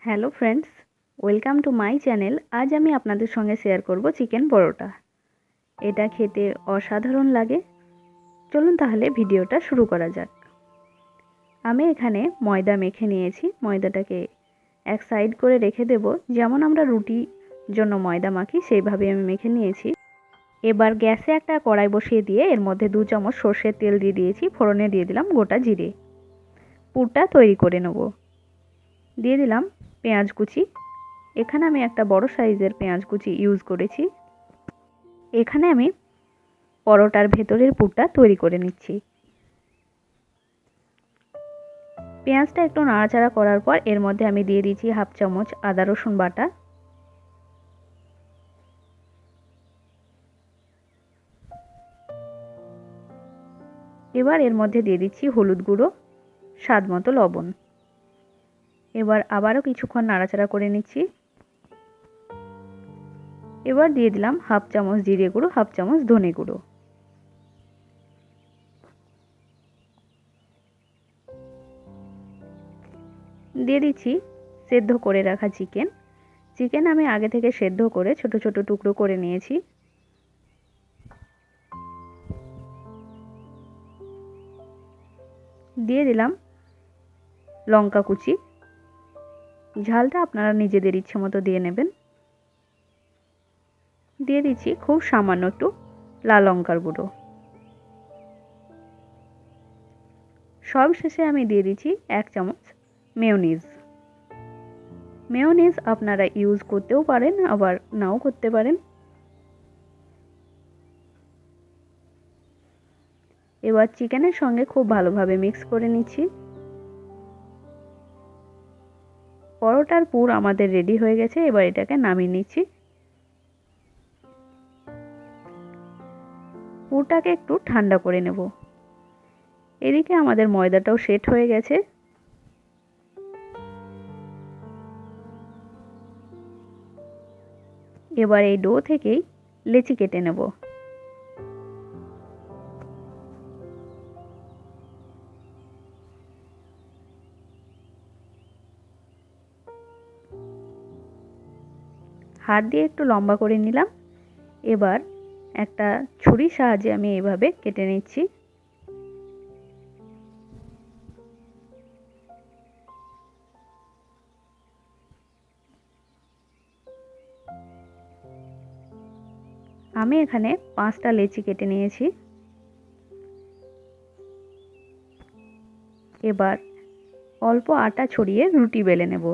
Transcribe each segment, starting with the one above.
Hello friends, welcome to my channel. আজ আমি আপনাদের সঙ্গে শেয়ার করব চিকেন পরোটা। এটা খেতে অসাধারণ লাগে। চলুন তাহলে ভিডিওটা শুরু করা যাক। আমি এখানে ময়দা মেখে নিয়েছি। ময়দাটাকে এক সাইড করে রেখে দেব। যেমন আমরা রুটির জন্য ময়দা মাখি সেইভাবে আমি মেখে নিয়েছি। এবার গ্যাসে একটা কড়াই বসিয়ে দিয়ে এর মধ্যে 2 চামচ সর্ষের তেল দিয়ে দিয়েছি। ফোড়নে দিয়ে দিলাম গোটা জিরে। পুরটা তৈরি করে নেব। দিয়ে দিলাম পেঁয়াজ কুচি। এখানে আমি একটা বড় সাইজের পেঁয়াজ কুচি ইউজ করেছি। এখানে আমি পরোটার ভেতরের পুরটা তৈরি করে নিচ্ছি। পেঁয়াজটা একটু নাড়াচাড়া করার পর এর মধ্যে আমি দিয়ে দিচ্ছি 1/2 চামচ আদা রসুন বাটা। এবার এর মধ্যে দিয়ে দিচ্ছি হলুদ গুঁড়ো, স্বাদ মতো লবণ। এবার আবারও কিছুক্ষণ নাড়াচাড়া করে নিচ্ছি। এবার দিয়ে দিলাম 1/2 চামচ জিরে গুঁড়ো, 1/2 চামচ ধনে গুঁড়ো। দিয়ে দিচ্ছি সেদ্ধ করে রাখা চিকেন আমি আগে থেকে সেদ্ধ করে ছোট ছোট টুকরো করে নিয়েছি। দিয়ে দিলাম লঙ্কা কুচি। ঝালটা আপনারা নিজেদের ইচ্ছে মতো দিয়ে নেবেন। দিয়ে দিচ্ছি খুব সামান্য একটু লাল লঙ্কার গুঁড়ো। সব শেষে আমি দিয়ে দিচ্ছি 1 চামচ মেয়োনিজ আপনারা ইউজ করতেও পারেন, আবার নাও করতে পারেন। এবার চিকেনের সঙ্গে খুব ভালোভাবে মিক্স করে নিচ্ছি। পরোটার পুর আমাদের রেডি হয়ে গেছে। এবার এটাকে নামিয়ে নিচ্ছি। পুরটাকে একটু ঠান্ডা করে নেব। এদিকে আমাদের ময়দাটাও সেট হয়ে গেছে। এবার এই ডো থেকেই লেচি কেটে নেব। হাত দিয়ে একটু লম্বা করে নিলাম। এবার একটা ছুরির সাহায্যে আমি এইভাবে কেটে নিচ্ছি। আমি এখানে 5টা লেচি কেটে নিয়েছি। এবার অল্প আটা ছড়িয়ে রুটি বেলে নেব।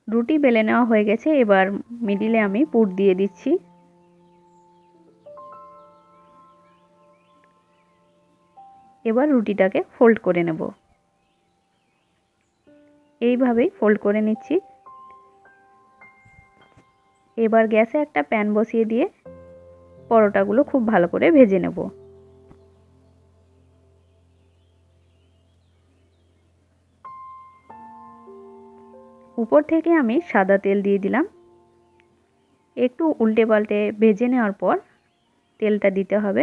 রুটি বেলে নেওয়া হয়ে গেছে। এবার মিডিলে আমি পুর দিয়ে দিচ্ছি। এবার রুটিটাকে ফোল্ড করে নেব। এইভাবেই ফোল্ড করে নিচ্ছি। এবার গ্যাসে একটা প্যান বসিয়ে দিয়ে পরোটাগুলো খুব ভালো করে ভেজে নেব। উপর থেকে আমি সাদা তেল দিয়ে দিলাম। একটু উল্টে পাল্টে ভেজে নেওয়ার পর তেলটা দিতে হবে।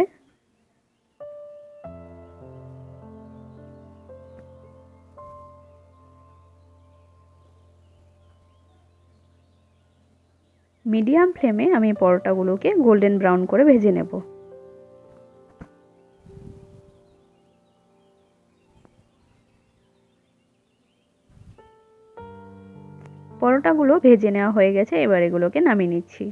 মিডিয়াম ফ্লেমে আমি পরোটাগুলোকে গোল্ডেন ব্রাউন করে ভেজে নেব। পরোটাগুলো ভেজে নেওয়া হয়ে গেছে। এবার এগুলোকে নামিয়ে নিচ্ছি।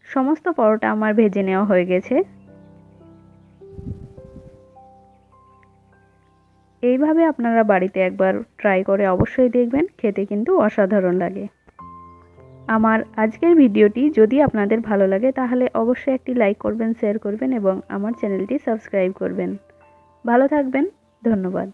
সমস্ত পরোটা আমার ভেজে নেওয়া হয়ে গেছে। এইভাবে আপনারা বাড়িতে একবার ট্রাই করে অবশ্যই দেখবেন, খেতে কিন্তু অসাধারণ লাগে। আমার আজকের ভিডিওটি যদি আপনাদের ভালো লাগে তাহলে অবশ্যই একটি লাইক করবেন, শেয়ার করবেন এবং আমার চ্যানেলটি সাবস্ক্রাইব করবেন। ভালো থাকবেন। ধন্যবাদ।